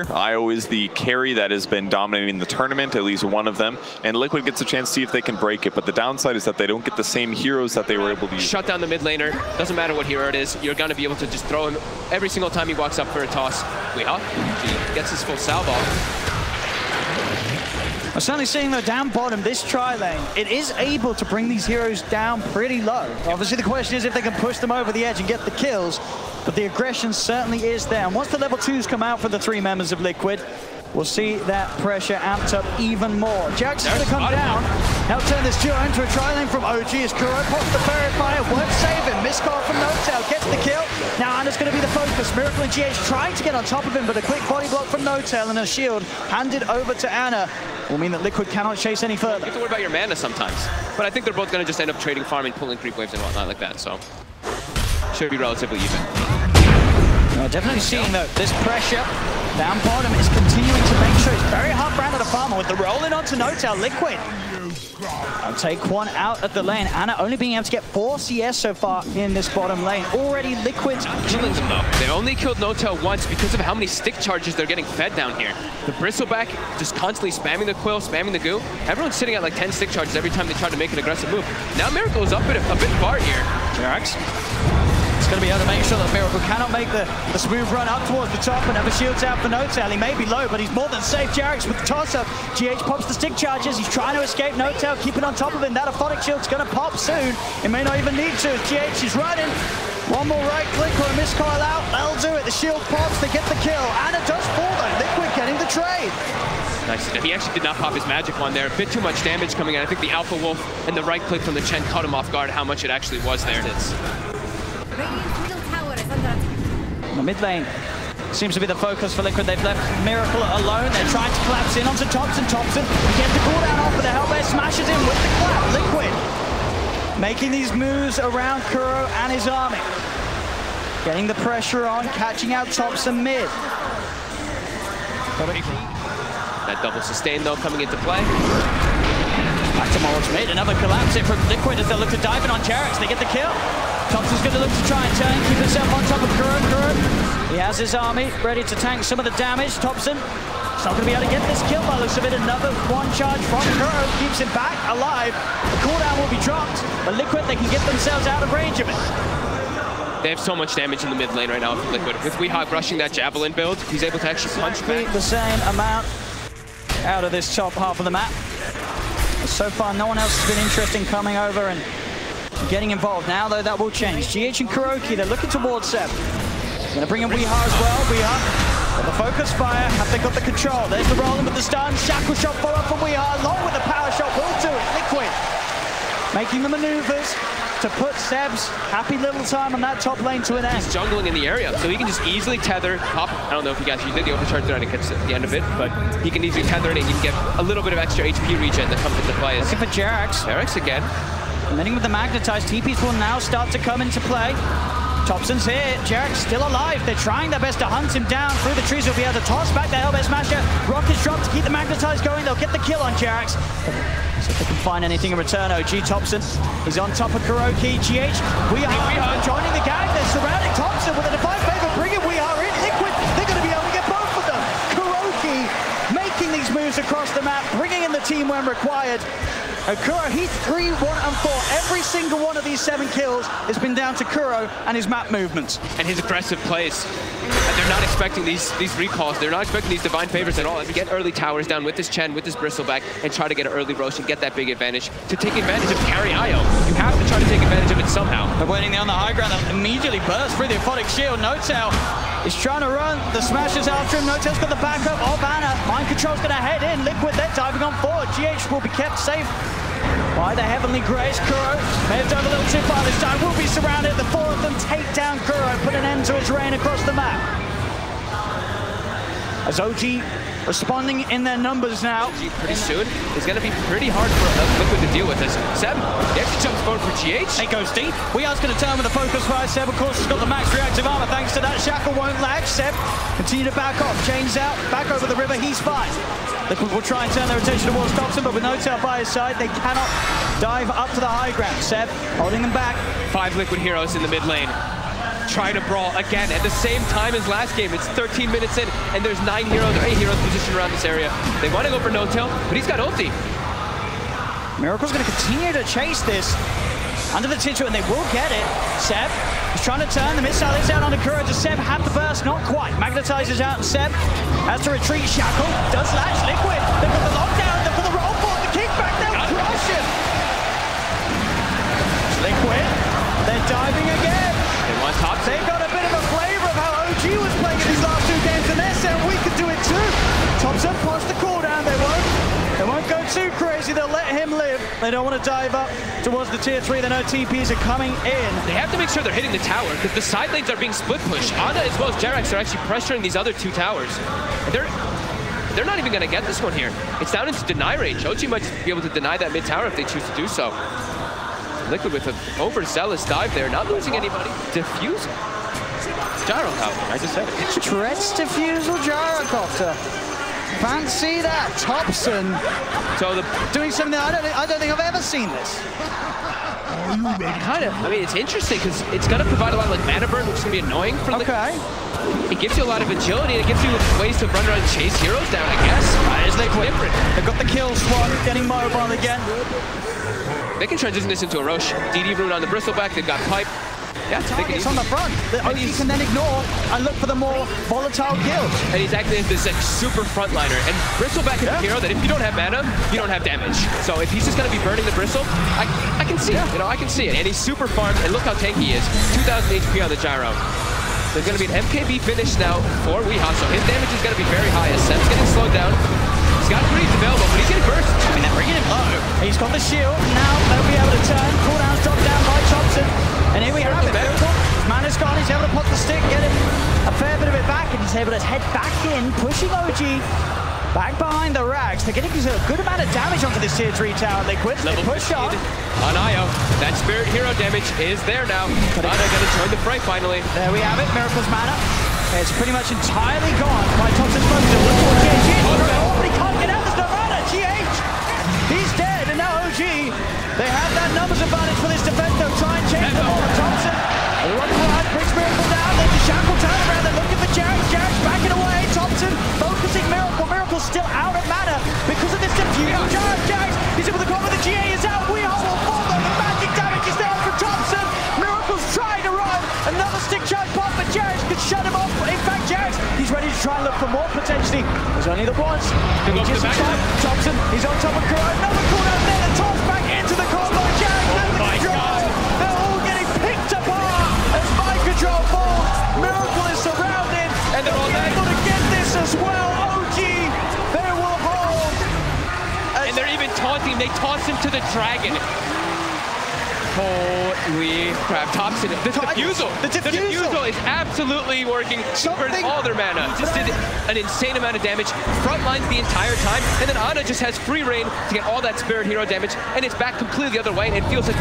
here. IO is the carry that has been dominating the tournament, at least one of them, and Liquid gets a chance to see if they can break it, but the downside is that they don't get the same heroes that they were able to use. Shut down the mid laner, doesn't matter what hero it is, you're going to be able to just throw him every single time he walks up for a toss. Weehaw, he gets his full salve off. I'm certainly seeing though down bottom, this tri-lane, it is able to bring these heroes down pretty low. Obviously the question is if they can push them over the edge and get the kills, but the aggression certainly is there. And once the level 2s come out for the 3 members of Liquid, we'll see that pressure amped up even more. Jax is going to come down, help turn this duo into a tri-lane from OG as Kuro pops the fairy fire, won't save him, miscall from N0tail, gets the kill. Now Ana's going to be the focus. Miracle and GH trying to get on top of him, but a quick body block from N0tail and a shield handed over to Ana will mean that Liquid cannot chase any further. You have to worry about your mana sometimes, but I think they're both going to just end up trading, farming, pulling creep waves and whatnot like that, so should be relatively even. No, definitely seeing though, this pressure down bottom is continuing to make sure it's very hard for Ana to farm with the rolling onto N0tail. Liquid I'll take one out of the lane. Ana only being able to get 4 CS so far in this bottom lane. Already Liquid's killing them though. They only killed N0tail once because of how many stick charges they're getting fed down here. The Bristleback just constantly spamming the Quill, spamming the Goo. Everyone's sitting at like 10 stick charges every time they try to make an aggressive move. Now Miracle is up a bit far here. Jax going to be able to make sure that Miracle cannot make the smooth run up towards the top and have a shields out for N0tail. He may be low, but he's more than safe. Jax with the toss-up. GH pops the stick charges. He's trying to escape N0tail, keeping on top of him. That Aphotic shield's going to pop soon. It may not even need to. GH is running. One more right click or a miscall out. That'll do it. The shield pops. They get the kill. Ana does fall though. Liquid getting the trade. Nice. He actually did not pop his magic one there. A bit too much damage coming in. I think the Alpha Wolf and the right click from the Chen caught him off guard how much it actually was there. The mid lane seems to be the focus for Liquid. They've left Miracle alone. They're trying to collapse in onto Thompson. Thompson gets the cooldown off, but the Hellbear smashes in with the clap. Liquid making these moves around Kuro and his army. Getting the pressure on, catching out Thompson mid. That double sustain though coming into play. Back to Morals mid. Another collapse in from Liquid as they look to dive in on Jarex. They get the kill. Thompson's going to look to try and turn, keep himself on top of Kuro. He has his army ready to tank some of the damage. Thompson is not going to be able to get this kill by the looks of it. Another one charge from Kuro keeps him back alive. The cooldown will be dropped, but Liquid, they can get themselves out of range of it. They have so much damage in the mid lane right now with Liquid. With Weehawk rushing that Javelin build, he's able to actually punch back. The same amount out of this top half of the map. So far, no one else has been interested in coming over and getting involved. Now, though, that will change. GH and Kuroki, they're looking towards Seb. Going to bring in Weehaw as well. Weehaw got the focus fire. Have they got the control? There's the rolling with the stun. Shackle shot follow up from Weehaw. Along with the power shot will do it. Liquid making the maneuvers to put Seb's happy little time on that top lane to an end. He's jungling in the area, so he can just easily tether, pop. I don't know if you guys did the overcharge there and catch at the end of it, but he can easily tether it and you can get a little bit of extra HP regen that comes into play. Looking for Jarex. Jarex again. Ending with the magnetized. TPs will now start to come into play. Thompson's here. Jarex still alive. They're trying their best to hunt him down through the trees. He'll be able to toss back the Hellbear Smasher. Rockets drop to keep the magnetized going. They'll get the kill on Jarex. See if they can find anything in return. OG Thompson is on top of Kuroki. GH, Weehaw joining the gang. They're surrounding Thompson with a divine favor. Bringing Weehaw in. Liquid, they're going to be able to get both of them. Kuroki making these moves across the map, bringing in the team when required. Kuro, he's 3, 1, and 4. Every single one of these 7 kills has been down to Kuro and his map movements. And his aggressive plays. And they're not expecting these recalls. They're not expecting these divine favors at all. And to get early towers down with this Chen, with this Bristleback, and try to get an early roast and get that big advantage. To take advantage of carry IO, you have to try to take advantage of it somehow. They're waiting there on the high ground and immediately burst through the Aphotic shield. N0tail is trying to run. The Smashers after him. N0tail's got the backup of Ana. Mind Control's going to head in. Liquid, they're diving on forward. GH will be kept safe by the Heavenly Grace. Kuro may have done a little too far this time. Will be surrounded. The 4 of them take down Kuro, put an end to his reign across the map. As OG responding in their numbers now. Pretty soon, it's going to be pretty hard for Liquid to deal with this. Seb, he actually jumps forward for GH. It goes deep. Weeha's going to turn with the focus fire. Seb, of course, has got the max reactive armor. Thanks to that, Shackle won't lag. Seb, continue to back off. Chains out, back over the river. He's fine. Liquid will try and turn their attention towards Thompson, but with N0tail by his side, they cannot dive up to the high ground. Seb holding them back. 5 Liquid heroes in the mid lane. trying to brawl again at the same time as last game. It's 13 minutes in, and there's 9 heroes or 8 heroes positioned around this area. They want to go for no-tail, but he's got ulti. Miracle's going to continue to chase this under the Titu, and they will get it. Seb is trying to turn. The missile is out on Akura. Does Seb have the burst? Not quite. Magnetizes out, and Seb has to retreat. Shackle does latch. Liquid. They've got the lockdown. They've got the roll forward. The kickback. They'll crush him. Liquid. They're diving again. They want top. They've got a bit of a flavor of how OG was playing in these last 2 games, and they're saying we could do it too. Thompson push the cooldown. They won't go too crazy. They'll let him live. They don't want to dive up towards the tier 3. They know TPs are coming in. They have to make sure they're hitting the tower because the side lanes are being split pushed. Ana as well as Jerax are actually pressuring these other 2 towers. And they're not even going to get this one here. It's down into deny range. OG might just be able to deny that mid tower if they choose to do so. Liquid with an overzealous dive there, not losing anybody. Diffusal. Gyrocopter, I just said it. Treads Diffusal Gyrocopter. Fancy that. Thompson doing something that I don't think I've ever seen this. Kind of. I mean, it's interesting because it's going to provide a lot of like mana burn, which is going to be annoying for Liquid. Okay. It gives you a lot of agility, and it gives you ways to run around and chase heroes down, I guess. It's Liquid. They've got the kill swat, getting mobile again. They can transition this into a Roche. DD rune on the bristleback, they've got pipe. Yeah, it's on the front. The OG can then ignore and look for the more volatile kills. And he's acting as this like, super frontliner. And Bristleback is a hero that if you don't have mana, you don't have damage. So if he's just going to be burning the Bristle, I can see it. You know, I can see it. And he's super farmed, and look how tanky he is. 2,000 HP on the Gyro. There's going to be an MKB finish now for Weeha, so his damage is going to be very high as Seb's getting slowed down. He's got freeze available, but he's getting burst. I mean, they're bringing him low. He's got the shield. Now they'll be able to turn. Cooldowns drop down by Thompson. And here we have it. His mana's gone. He's able to pop the stick, get him a fair bit of it back, and he's able to head back in, pushing OG back behind the racks. They're getting a good amount of damage onto this tier 3 tower. Liquid, they push on. On Io, that Spirit Hero damage is there now. Ana gonna join the fray finally. There we have it. Miracle's mana. It's pretty much entirely gone by Thompson's motion. Look for GH. But he can't get out. There's no mana. GH. He's dead, and now OG. They have that numbers advantage for this defense. They'll try and change the ball. Thompson. They run forward. Brings Miracle down. There's the Shackle turnaround. They're looking for Jerax. Jerax backing away. Thompson focusing Miracle. Miracle's still out of mana because of this diffusion. Jerax. He's able to cover. The GA is out. We all will fall though. The magic damage is there for Thompson. Miracle's trying to run. Another stick charge pop, but Jerax could shut him off. In fact, Jerax, he's ready to try and look for more potentially. There's only the once. Thompson, he's on top of Kuro. Another cooldown there. The toss back into the combo. Jerax has the control. They're all getting picked apart as mind control falls. Miracle is surrounded, and they're able to get this as well. OG, they will hold. And they're even taunting. They toss him to the dragon. Holy crap, Thompson, the diffusal is absolutely working. Burns all their mana. Just did an insane amount of damage. Front lines the entire time, and then Ana just has free reign to get all that Spirit Hero damage, and it's back completely the other way, and it feels like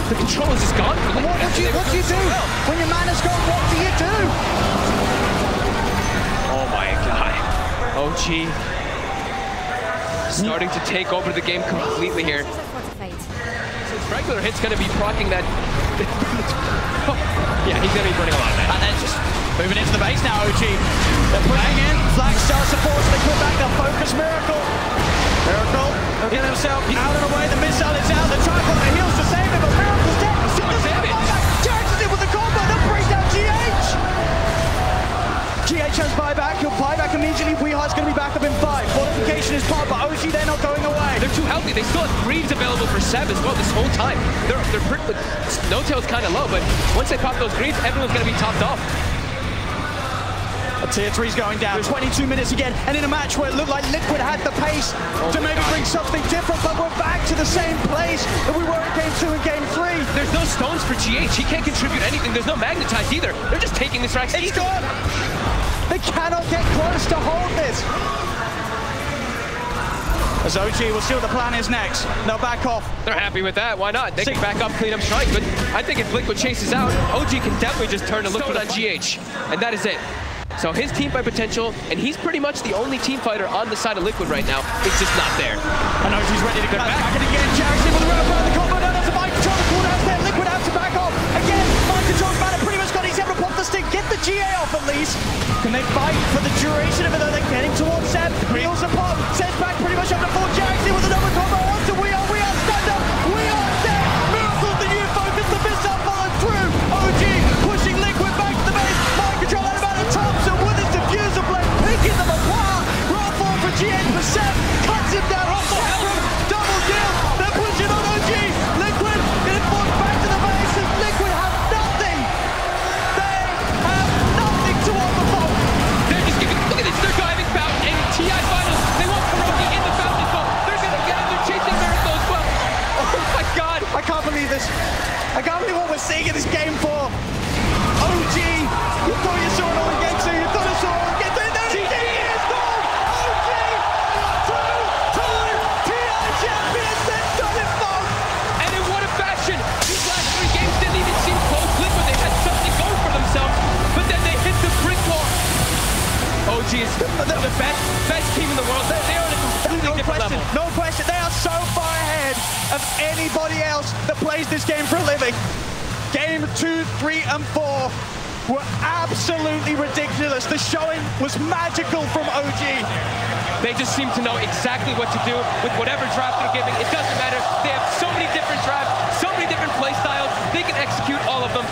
the control is just gone. What do you do? When your mana's gone, what do you do? Oh my god. OG starting to take over the game completely here. Regular hit's going to be proccing that. Yeah, he's going to be burning a lot of that. And then just moving into the base now, OG. They're putting in. Flag Star supports. They put back the focus. Miracle. He'll get himself out and away. The missile is out. They're trying for the heals to save him, but Miracle's dead. Jerax is in with the combo. They'll bring down GH. GH has buyback. He'll buy back immediately. Weeha's going to be back up in 5. Fortification is part, but OG, they're not going away. They're too healthy. They still have greaves available for Seb as well this whole time. They're pretty, no-tail's kind of low, but once they pop those greaves, everyone's going to be topped off. Tier 3's going down. 22 minutes again, and in a match where it looked like Liquid had the pace to maybe bring something different, but we're back to the same place that we were in Game 2 and Game 3. There's no stones for GH. He can't contribute anything. There's no magnetized either. They're just taking this rack. It's gone. They cannot get close to hold this. As OG, we'll see what the plan is next. They'll back off. They're happy with that. Why not? They can back up, clean up strike. But I think if Liquid chases out, OG can definitely just turn and look for that GH. And that is it. So his team fight potential, and he's pretty much the only team fighter on the side of Liquid right now. It's just not there. And OG's ready to go back again. Jerax in with the rope around the combo. Now there's a mind control. The cooldown's there. Liquid out to back off. Again, mind control's mana pretty much got. He's able to pop to get the GA off at least. Can they fight for the duration of it? Though they're getting towards Seb. Heals a pop. Sets back pretty much up to 4. Jax in with another combo onto We Are stand up. We Are dead. Miracles the new focus. The missile followed through. OG pushing Liquid back to the base. Mind control out about Thompson with his diffuser blade. Picking them apart. Raw form for GA for Seb. Cuts him down. Double kill. They're pushing on OG. Liquid getting forced back to the base. And Liquid have nothing. They have nothing to offer from. They're just giving, look at this, they're driving Bout and TI finals. They want Kuroki in the Bout as well. They're going to get him, they're chasing Miracle as well. Oh my god. I can't believe this. I can't believe what we're seeing in this game 4. OG, you thought you saw it all again too. You thought you saw it all again too. There it is, goal. OG, 2-2, TI champions. They've done it, folks. And in what a fashion. These last 3 games didn't even seem close. Liquid, they had something going for themselves, but then they hit the brick wall. OG is the best team in the world. They are on a completely different level. No question. They are so far ahead of anybody else that plays this game for a living. Game 2, 3, and 4 were absolutely ridiculous. The showing was magical from OG. They just seem to know exactly what to do with whatever draft they're giving. It doesn't matter. They have so many different drafts, so many different play styles. They can execute all of them.